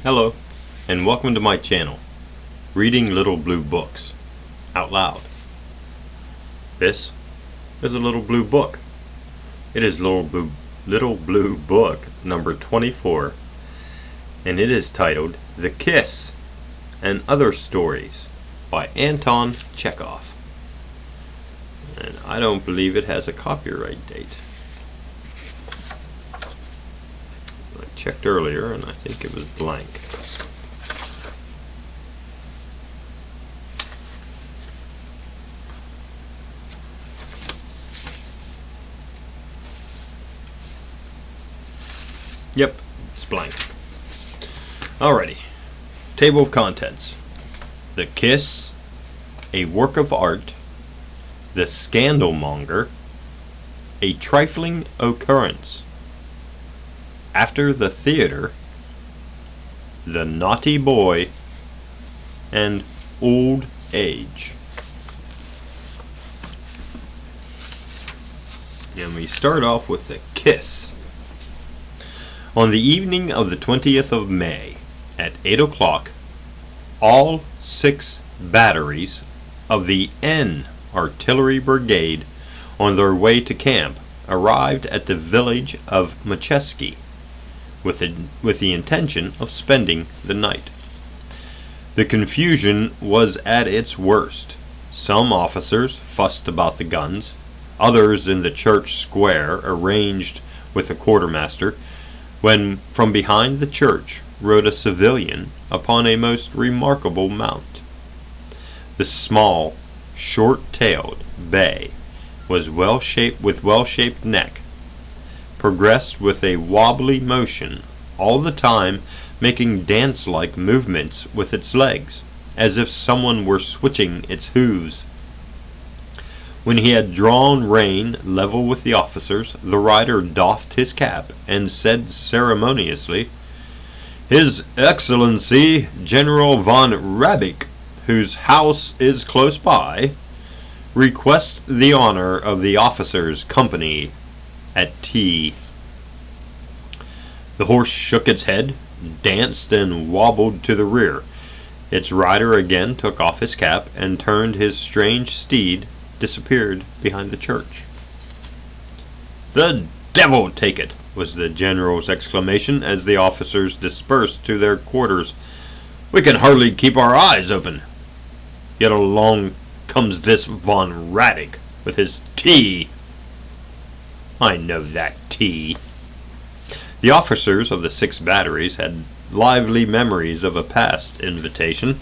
Hello, and welcome to my channel, Reading Little Blue Books, out loud. This is a little blue book. It is Little Blue Book number 24, and it is titled The Kiss and Other Stories by Anton Chekhov. And I don't believe it has a copyright date. I checked earlier and I think it was blank. Yep, it's blank. Alrighty. Table of contents. The Kiss, a work of art. The Scandalmonger, a trifling occurrence. After the theater, the naughty boy, and old age. And we start off with the Kiss. On the evening of the 20th of May, at 8 o'clock, all 6 batteries of the N Artillery Brigade, on their way to camp, arrived at the village of Machesky with the intention of spending the night. The confusion was at its worst. Some officers fussed about the guns, others in the church square arranged with the quartermaster, when from behind the church rode a civilian upon a most remarkable mount. The small, short-tailed bay was well-shaped neck, progressed with a wobbly motion, all the time making dance-like movements with its legs, as if someone were switching its hooves. When he had drawn rein level with the officers, the rider doffed his cap and said ceremoniously, "His Excellency General von Rabbik, whose house is close by, requests the honor of the officers' company at tea." The horse shook its head, danced, and wobbled to the rear. Its rider again took off his cap, and turned his strange steed, disappeared behind the church. "The devil take it!" was the general's exclamation as the officers dispersed to their quarters. "We can hardly keep our eyes open. Yet along comes this von Rabbik with his tea. I know that tea." The officers of the 6 batteries had lively memories of a past invitation.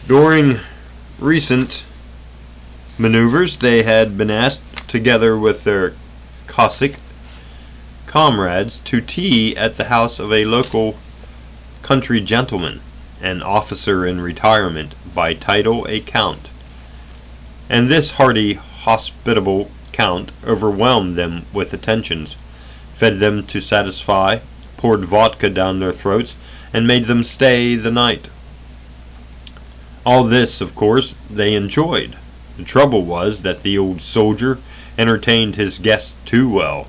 During recent maneuvers they had been asked, together with their Cossack comrades, to tea at the house of a local country gentleman, an officer in retirement, by title a count. And this hearty, hospitable count overwhelmed them with attentions, fed them to satisfy, poured vodka down their throats, and made them stay the night. All this, of course, they enjoyed. The trouble was that the old soldier entertained his guests too well.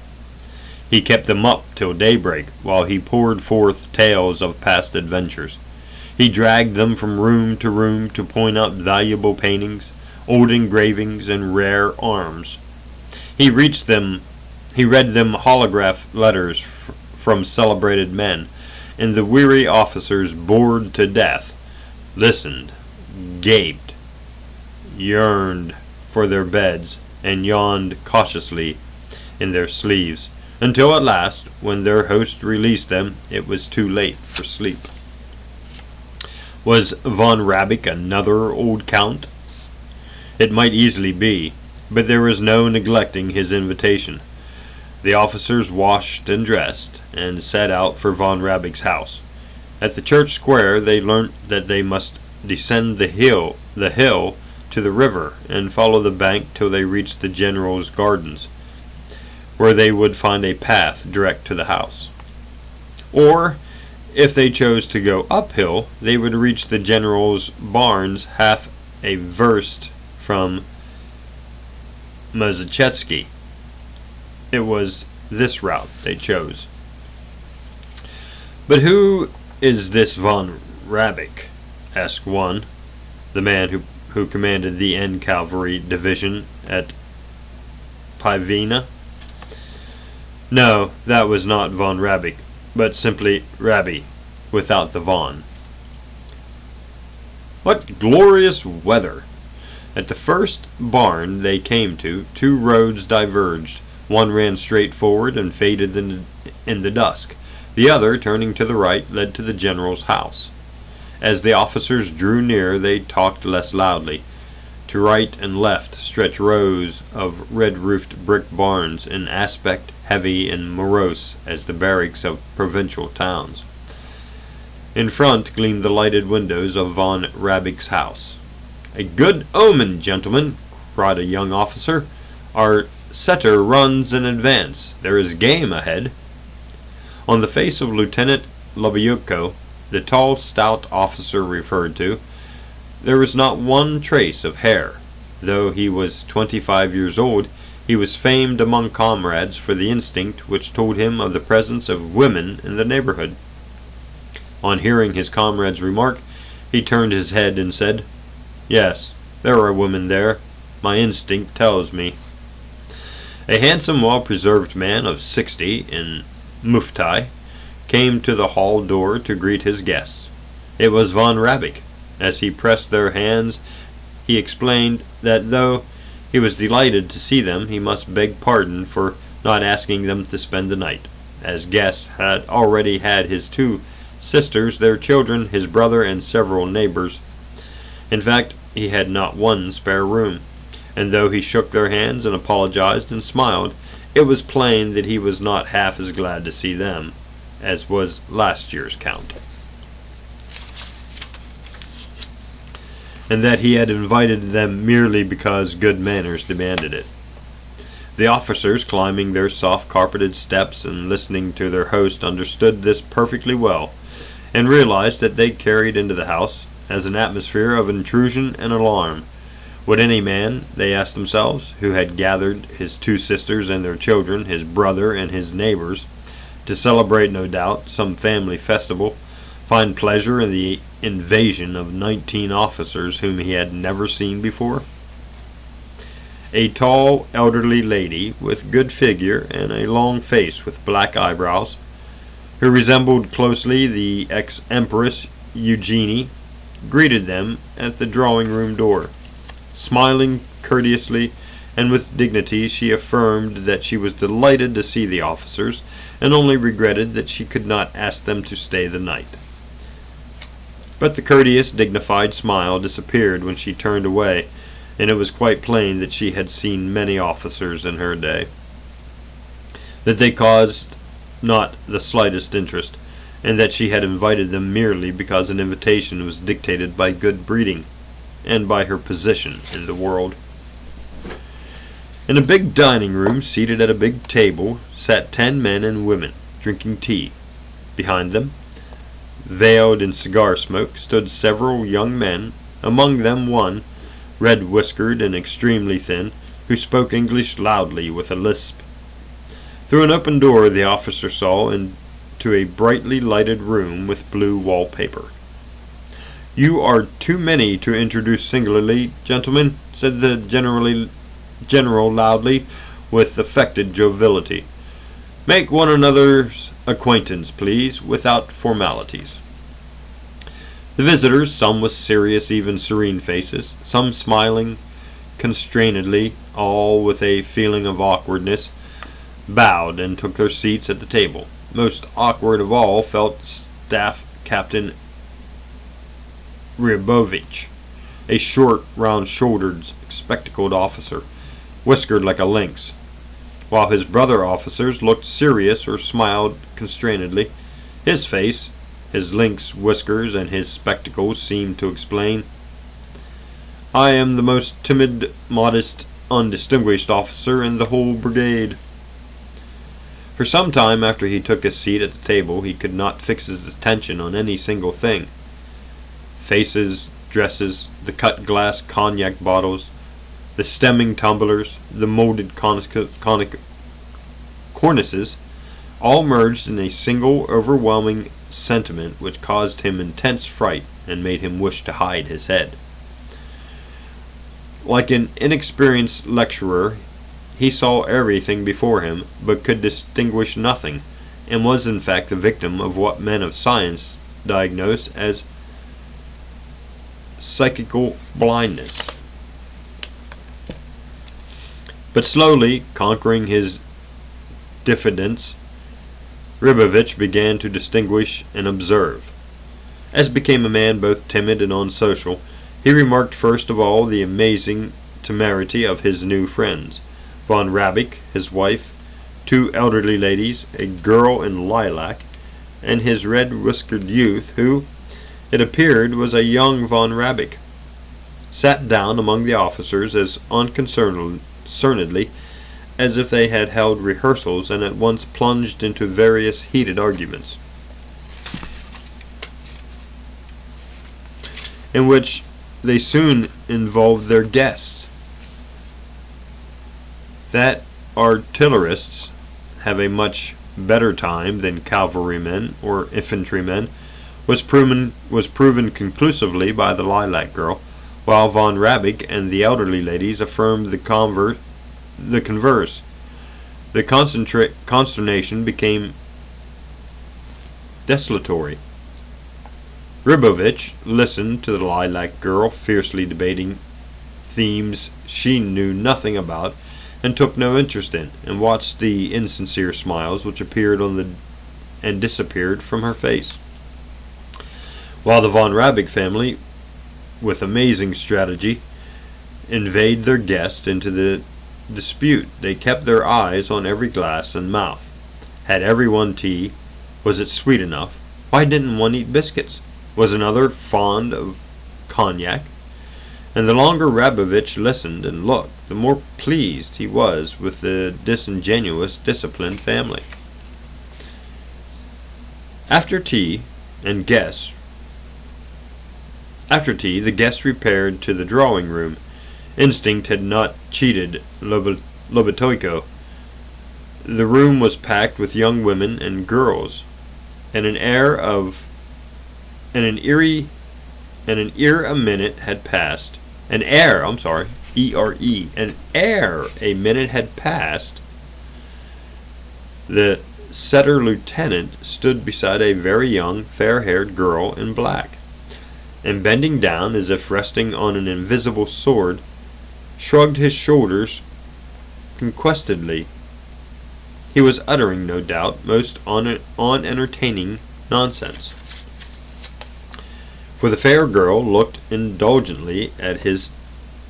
He kept them up till daybreak, while he poured forth tales of past adventures. He dragged them from room to point out valuable paintings, old engravings, and rare arms. He read them holograph letters from celebrated men, and the weary officers, bored to death, listened, gaped, yearned for their beds, and yawned cautiously in their sleeves, until at last, when their host released them, it was too late for sleep. Was von Rabbik another old count? It might easily be, but there was no neglecting his invitation. The officers washed and dressed, and set out for von Rabbik's house. At the church square they learnt that they must descend the hill to the river, and follow the bank till they reached the general's gardens, where they would find a path direct to the house. Or, if they chose to go uphill, they would reach the general's barns half a verst from Machesky. It was this route they chose. But who is this von Rabbik?" asked one, the man who commanded the N Cavalry Division at Pivina. No, that was not von Rabbik, but simply Rabbi, without the von. What glorious weather! At the first barn they came to, two roads diverged. One ran straight forward and faded in the dusk. The other, turning to the right, led to the general's house. As the officers drew near, they talked less loudly. To right and left stretched rows of red-roofed brick barns, in aspect heavy and morose as the barracks of provincial towns. In front gleamed the lighted windows of von Rabbik's house. "A good omen, gentlemen," cried a young officer. "Our setter runs in advance. There is game ahead." On the face of Lieutenant Lobayuko, the tall, stout officer referred to, there was not one trace of hair. Though he was 25 years old, he was famed among comrades for the instinct which told him of the presence of women in the neighborhood. On hearing his comrade's remark, he turned his head and said, "Yes, there are women there. My instinct tells me." A handsome, well-preserved man of 60 in mufti came to the hall door to greet his guests. It was von Rabbik. As he pressed their hands, he explained that though he was delighted to see them, he must beg pardon for not asking them to spend the night, as guests had already had his two sisters, their children, his brother, and several neighbors. In fact, he had not one spare room, and though he shook their hands and apologized and smiled, it was plain that he was not half as glad to see them as was last year's count, and that he had invited them merely because good manners demanded it. The officers, climbing their soft-carpeted steps and listening to their host, understood this perfectly well, and realized that they carried into the house as an atmosphere of intrusion and alarm. Would any man, they asked themselves, who had gathered his two sisters and their children, his brother and his neighbors, to celebrate, no doubt, some family festival, find pleasure in the invasion of 19 officers whom he had never seen before? A tall, elderly lady, with good figure and a long face with black eyebrows, who resembled closely the ex-Empress Eugenie, greeted them at the drawing-room door. Smiling courteously and with dignity, she affirmed that she was delighted to see the officers, and only regretted that she could not ask them to stay the night. But the courteous, dignified smile disappeared when she turned away, and it was quite plain that she had seen many officers in her day, that they caused not the slightest interest, and that she had invited them merely because an invitation was dictated by good breeding and by her position in the world. In a big dining room, seated at a big table, sat 10 men and women, drinking tea. Behind them, veiled in cigar smoke, stood several young men, among them one, red-whiskered and extremely thin, who spoke English loudly with a lisp. Through an open door the officer saw into a brightly lighted room with blue wallpaper. "You are too many to introduce singularly, gentlemen," said the general loudly, with affected joviality. "Make one another's acquaintance, please, without formalities." The visitors, some with serious, even serene faces, some smiling constrainedly, all with a feeling of awkwardness, bowed and took their seats at the table. Most awkward of all felt Staff Captain Ryabovich, a short, round-shouldered, spectacled officer, whiskered like a lynx, while his brother officers looked serious or smiled constrainedly. His face, his lynx whiskers, and his spectacles seemed to explain, "I am the most timid, modest, undistinguished officer in the whole brigade." For some time after he took his seat at the table, he could not fix his attention on any single thing. Faces, dresses, the cut glass cognac bottles, the stemming tumblers, the molded cornices, all merged in a single overwhelming sentiment which caused him intense fright and made him wish to hide his head. Like an inexperienced lecturer, he saw everything before him, but could distinguish nothing, and was in fact the victim of what men of science diagnose as psychical blindness. But slowly, conquering his diffidence, Ribovich began to distinguish and observe. As became a man both timid and unsocial, he remarked first of all the amazing temerity of his new friends, von Rabbik, his wife, two elderly ladies, a girl in lilac, and his red-whiskered youth, who, it appeared, was a young von Rabbik, sat down among the officers as unconcernedly as if they had held rehearsals, and at once plunged into various heated arguments, in which they soon involved their guests. That artillerists have a much better time than cavalrymen or infantrymen was proven conclusively by the lilac girl, while von Rabbik and the elderly ladies affirmed the converse. The consternation became desultory. Ribovich listened to the lilac girl fiercely debating themes she knew nothing about and took no interest in, and watched the insincere smiles which appeared and disappeared from her face. While the von Rabbik family, with amazing strategy, invade their guest into the dispute, they kept their eyes on every glass and mouth. Had everyone tea? Was it sweet enough? Why didn't one eat biscuits? Was another fond of cognac? And the longer Ribovich listened and looked, the more pleased he was with the disingenuous, disciplined family. After tea, the guests repaired to the drawing-room. Instinct had not cheated Lobotoiko. The room was packed with young women and girls, and an ere a minute had passed. An ere a minute had passed. The setter lieutenant stood beside a very young, fair-haired girl in black, and bending down as if resting on an invisible sword, shrugged his shoulders conquestedly. He was uttering, no doubt, most unentertaining nonsense. For the fair girl looked indulgently at his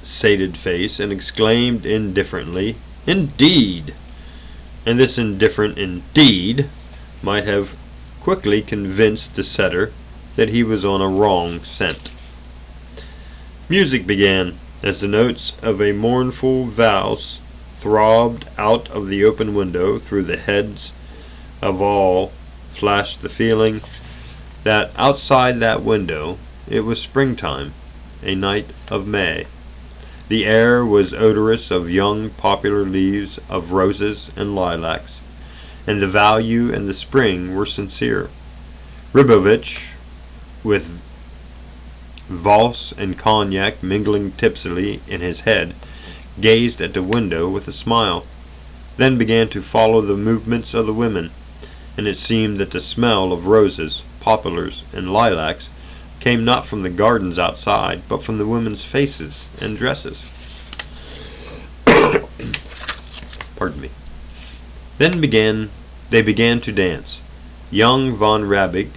sated face and exclaimed indifferently, "Indeed!" And this indifferent "indeed" might have quickly convinced the setter that he was on a wrong scent. Music began, as the notes of a mournful valse throbbed out of the open window. Through the heads of all flashed the feeling that outside that window it was springtime, a night of May. The air was odorous of young popular leaves, of roses and lilacs, and the value and the spring were sincere. Ribovich, with valse and cognac mingling tipsily in his head, gazed at the window with a smile, then began to follow the movements of the women, and it seemed that the smell of roses, poplars, and lilacs came not from the gardens outside, but from the women's faces and dresses. Pardon me. Then they began to dance. Young von Rabbik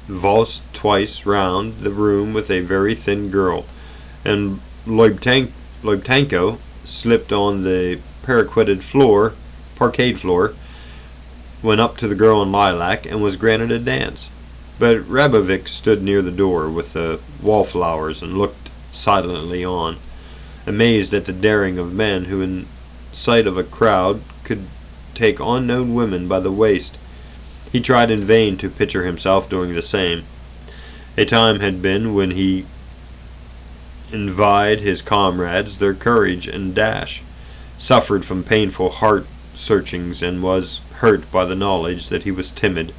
valsed twice round the room with a very thin girl, and Loibtanko slipped on the parquetted floor, went up to the girl in lilac, and was granted a dance. But Ribovich stood near the door with the wallflowers and looked silently on, amazed at the daring of men who, in sight of a crowd, could take unknown women by the waist. He tried in vain to picture himself doing the same. A time had been when he envied his comrades their courage and dash, suffered from painful heart-searchings, and was hurt by the knowledge that he was timid,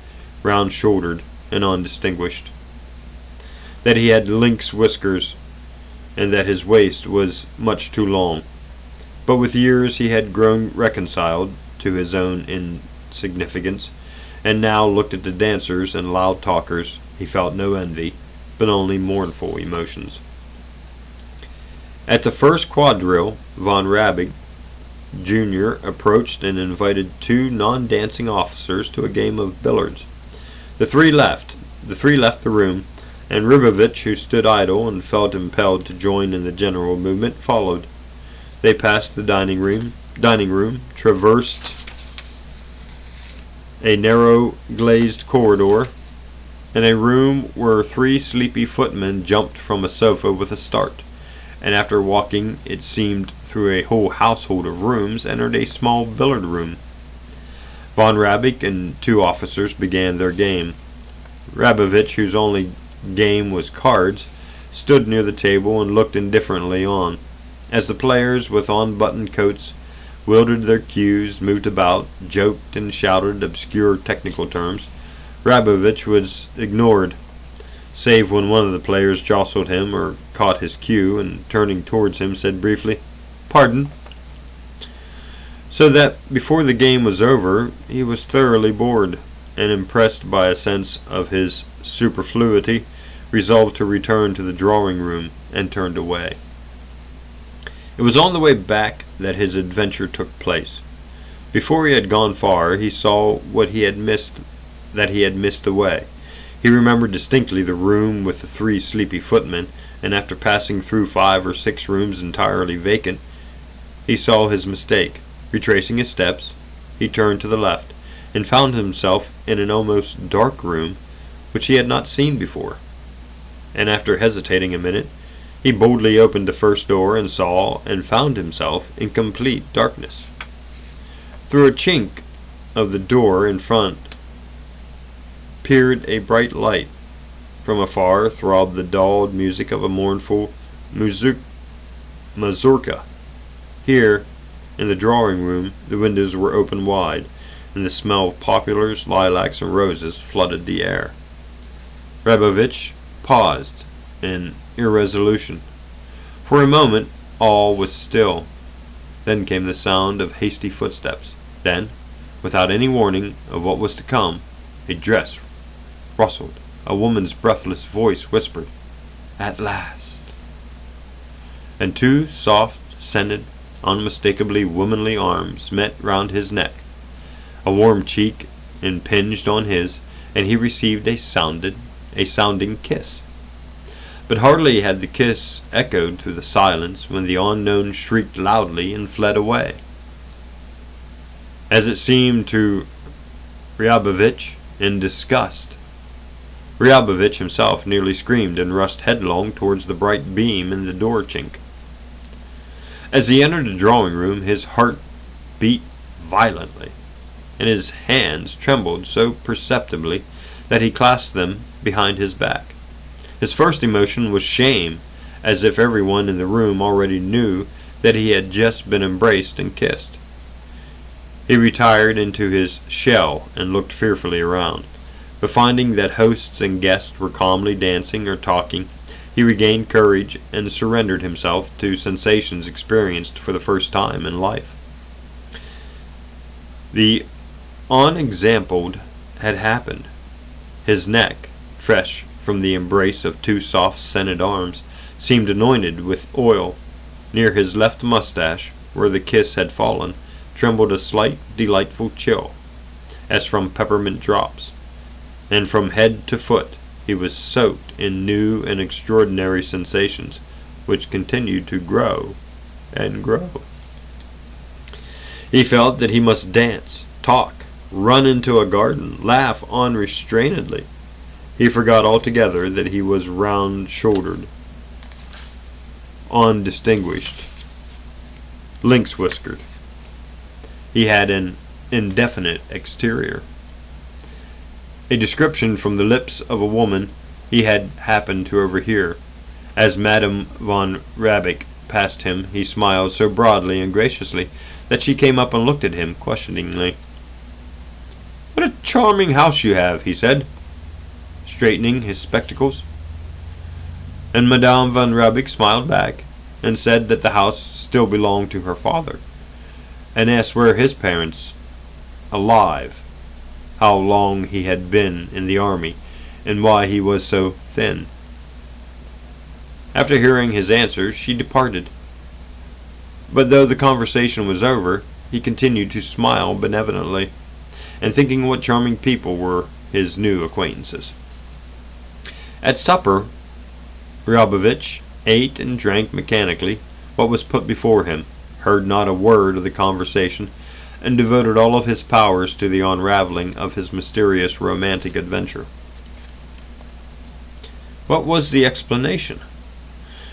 round-shouldered, and undistinguished, that he had lynx whiskers, and that his waist was much too long. But with years he had grown reconciled to his own insignificance, and now looked at the dancers and loud talkers. He felt no envy, but only mournful emotions. At the first quadrille, von Rabbig Jr. approached and invited two non-dancing officers to a game of billiards. The three left the room, and Ribovich, who stood idle and felt impelled to join in the general movement, followed. They passed the dining room, traversed a narrow glazed corridor, and a room where three sleepy footmen jumped from a sofa with a start, and after walking, it seemed, through a whole household of rooms, entered a small billiard room. Von Rabbig and two officers began their game. Rabovich, whose only game was cards, stood near the table and looked indifferently on. As the players, with unbuttoned coats, wielded their cues, moved about, joked, and shouted obscure technical terms, Rabovich was ignored, save when one of the players jostled him or caught his cue, and turning towards him said briefly, "Pardon." So that before the game was over, he was thoroughly bored, and impressed by a sense of his superfluity, resolved to return to the drawing-room, and turned away. It was on the way back that his adventure took place. Before he had gone far, he saw what he had missed away. He remembered distinctly the room with the three sleepy footmen, and after passing through 5 or 6 rooms entirely vacant, he saw his mistake. Retracing his steps, he turned to the left, and found himself in an almost dark room which he had not seen before. And after hesitating a minute, he boldly opened the first door and saw and found himself in complete darkness. Through a chink of the door in front peered a bright light. From afar throbbed the dulled music of a mournful mazurka. Here, in the drawing-room, the windows were open wide, and the smell of poplars, lilacs, and roses flooded the air. Rabovich paused in irresolution. For a moment all was still. Then came the sound of hasty footsteps. Then, without any warning of what was to come, a dress rustled. A woman's breathless voice whispered, "At last!" And two soft, scented, unmistakably womanly arms met round his neck. A warm cheek impinged on his, and he received a sounding kiss. But hardly had the kiss echoed through the silence when the unknown shrieked loudly and fled away. As it seemed to Ryabovich, in disgust. Ryabovich himself nearly screamed and rushed headlong towards the bright beam in the door chink. As he entered the drawing-room, his heart beat violently, and his hands trembled so perceptibly that he clasped them behind his back. His first emotion was shame, as if everyone in the room already knew that he had just been embraced and kissed. He retired into his shell and looked fearfully around, but finding that hosts and guests were calmly dancing or talking, he regained courage and surrendered himself to sensations experienced for the first time in life. The unexampled had happened. His neck, fresh from the embrace of two soft scented arms, seemed anointed with oil. Near his left mustache, where the kiss had fallen, trembled a slight, delightful chill, as from peppermint drops, and from head to foot he was soaked in new and extraordinary sensations, which continued to grow and grow. He felt that he must dance, talk, run into a garden, laugh unrestrainedly. He forgot altogether that he was round-shouldered, undistinguished, lynx-whiskered. He had an indefinite exterior. A description from the lips of a woman he had happened to overhear. As Madame von Rabbig passed him, he smiled so broadly and graciously that she came up and looked at him questioningly. "What a charming house you have," he said. straightening his spectacles. And Madame von Rabeck smiled back, and said that the house still belonged to her father, and asked where his parents, alive, how long he had been in the army, and why he was so thin. After hearing his answers, she departed. But though the conversation was over, he continued to smile benevolently, and thinking what charming people were his new acquaintances. At supper, Ryabovich ate and drank mechanically what was put before him, heard not a word of the conversation, and devoted all of his powers to the unraveling of his mysterious romantic adventure. What was the explanation?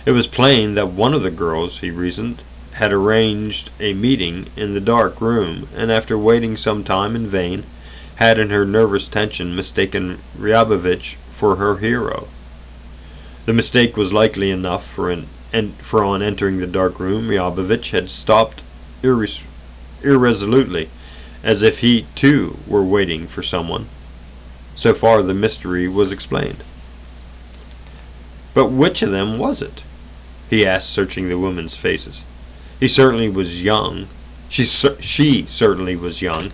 It was plain that one of the girls, he reasoned, had arranged a meeting in the dark room, and after waiting some time in vain, had in her nervous tension mistaken Ryabovich for her hero. The mistake was likely enough, for on entering the dark room, Ryabovich had stopped irresolutely, as if he too were waiting for someone. So far the mystery was explained. But which of them was it? He asked, searching the women's faces. He certainly was young. She certainly was young,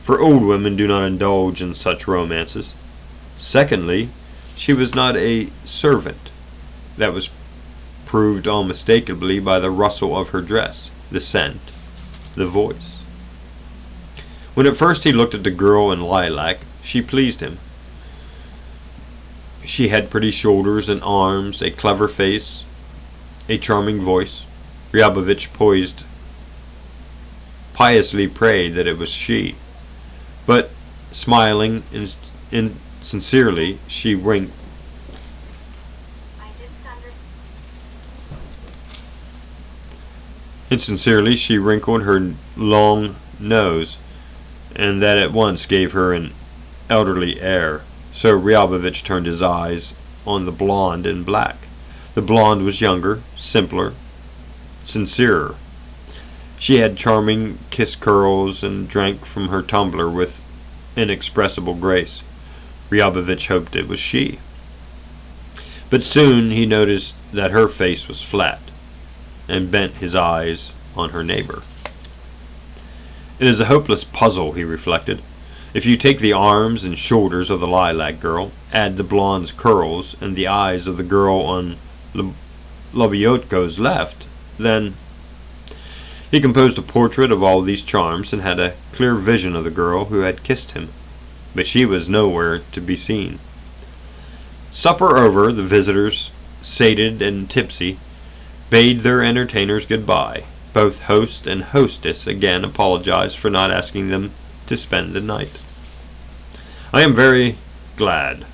for old women do not indulge in such romances. Secondly, she was not a servant. That was proved unmistakably by the rustle of her dress, the scent, the voice. When at first he looked at the girl in lilac, she pleased him. She had pretty shoulders and arms, a clever face, a charming voice. Ryabovich piously prayed that it was she. But, smiling insincerely, she winked. Insincerely, she wrinkled her long nose, and that at once gave her an elderly air. So Ryabovich turned his eyes on the blonde in black. The blonde was younger, simpler, sincerer. She had charming kiss curls and drank from her tumbler with inexpressible grace. Ryabovich hoped it was she. But soon he noticed that her face was flat, and bent his eyes on her neighbor. It is a hopeless puzzle, he reflected. If you take the arms and shoulders of the lilac girl, add the blonde's curls and the eyes of the girl on Lobiotko's left, then... He composed a portrait of all these charms and had a clear vision of the girl who had kissed him, but she was nowhere to be seen. Supper over, the visitors, sated and tipsy, bade their entertainers goodbye. Both host and hostess again apologized for not asking them to spend the night. "I am very glad,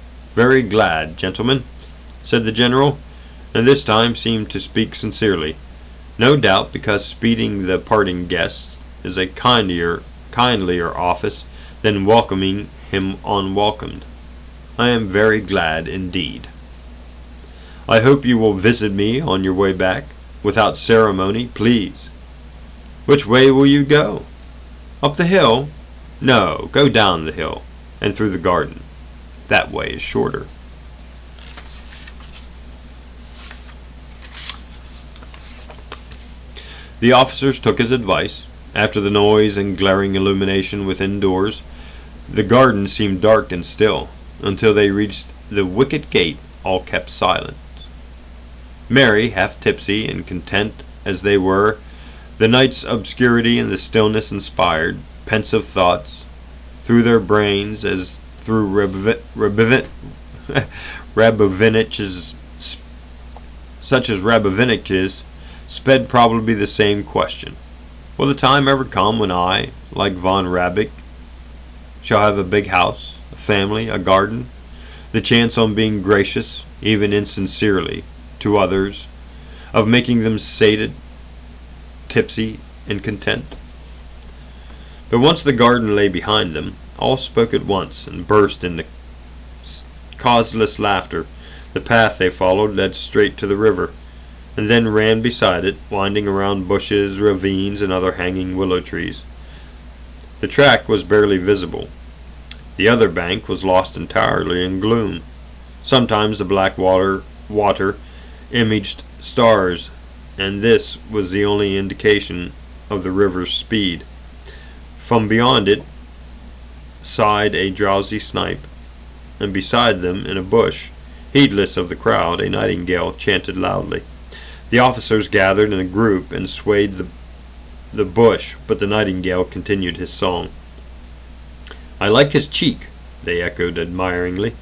gentlemen," said the general, and this time seemed to speak sincerely. No doubt because speeding the parting guests is a kindlier office than welcoming him unwelcomed. "I am very glad indeed. I hope you will visit me on your way back, without ceremony, please. Which way will you go? Up the hill? No, go down the hill, and through the garden. That way is shorter." The officers took his advice. After the noise and glaring illumination within doors, the garden seemed dark and still. Until they reached the wicket gate, all kept silent. Merry, half tipsy, and content as they were, the night's obscurity and the stillness inspired pensive thoughts through their brains as through Rabovinich's, such as Rabovinich's, sped probably the same question. Will the time ever come when I, like von Rabeck, shall have a big house, a family, a garden, the chance on being gracious, even insincerely, to others, of making them sated, tipsy, and content? But once the garden lay behind them, all spoke at once and burst into causeless laughter. The path they followed led straight to the river, and then ran beside it, winding around bushes, ravines, and other hanging willow trees. The track was barely visible. The other bank was lost entirely in gloom. Sometimes the black water imaged stars, and this was the only indication of the river's speed. From beyond it sighed a drowsy snipe, and beside them, in a bush, heedless of the crowd, a nightingale chanted loudly. The officers gathered in a group and swayed the bush, but the nightingale continued his song. "I like his cheek," they echoed admiringly.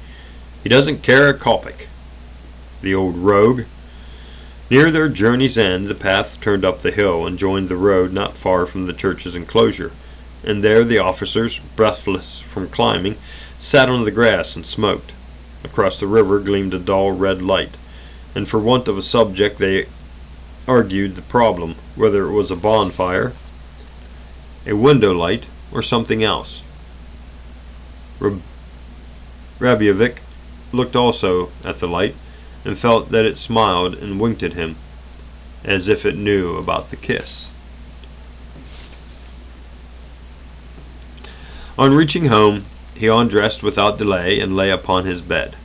"He doesn't care a kopeck. The old rogue." Near their journey's end, the path turned up the hill and joined the road not far from the church's enclosure, and there the officers, breathless from climbing, sat on the grass and smoked. Across the river gleamed a dull red light, and for want of a subject they argued the problem, whether it was a bonfire, a window light, or something else. Rabievich looked also at the light, and felt that it smiled and winked at him, as if it knew about the kiss. On reaching home, he undressed without delay and lay upon his bed.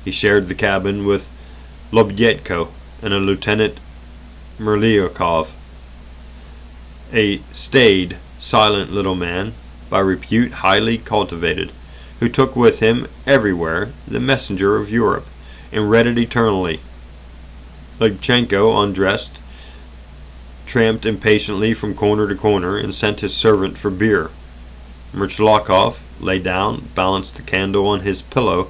He shared the cabin with Lobyetko and a Lieutenant Merliakov, a staid, silent little man, by repute highly cultivated, who took with him everywhere the messenger of Europe, and read it eternally. Lubchenco, undressed, tramped impatiently from corner to corner, and sent his servant for beer. Merchlakov lay down, balanced the candle on his pillow,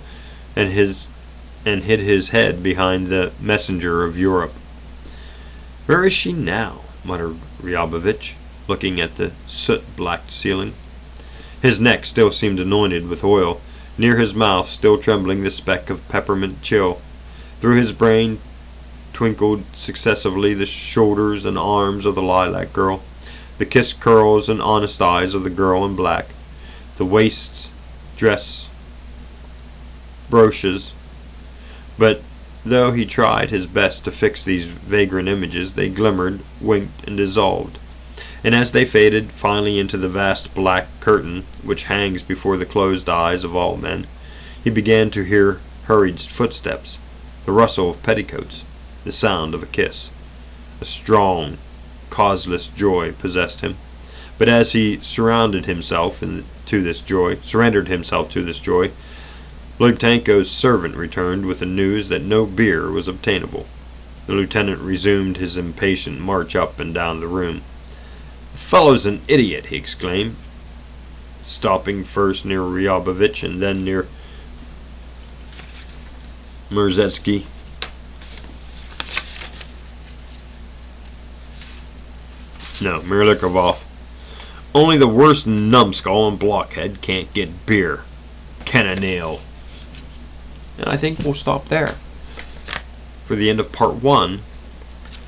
and hid his head behind the messenger of Europe. "Where is she now?" muttered Ryabovich, looking at the soot-blacked ceiling. His neck still seemed anointed with oil, near his mouth still trembling the speck of peppermint chill. Through his brain twinkled successively the shoulders and arms of the lilac girl, the kissed curls and honest eyes of the girl in black, the waists, dress, brooches. But though he tried his best to fix these vagrant images, they glimmered, winked, and dissolved. And as they faded finally into the vast black curtain which hangs before the closed eyes of all men, he began to hear hurried footsteps, the rustle of petticoats, the sound of a kiss. A strong, causeless joy possessed him, but as he surrendered himself to this joy, Lubchenco's servant returned with the news that no beer was obtainable. The lieutenant resumed his impatient march up and down the room. "The fellow's an idiot," he exclaimed, stopping first near Ryabovich and then near Merlikov. "Only the worst numbskull and blockhead can't get beer. Cannonale." And I think we'll stop there for the end of part 1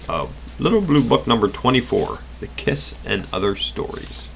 of Little Blue Book number 24, The Kiss and Other Stories.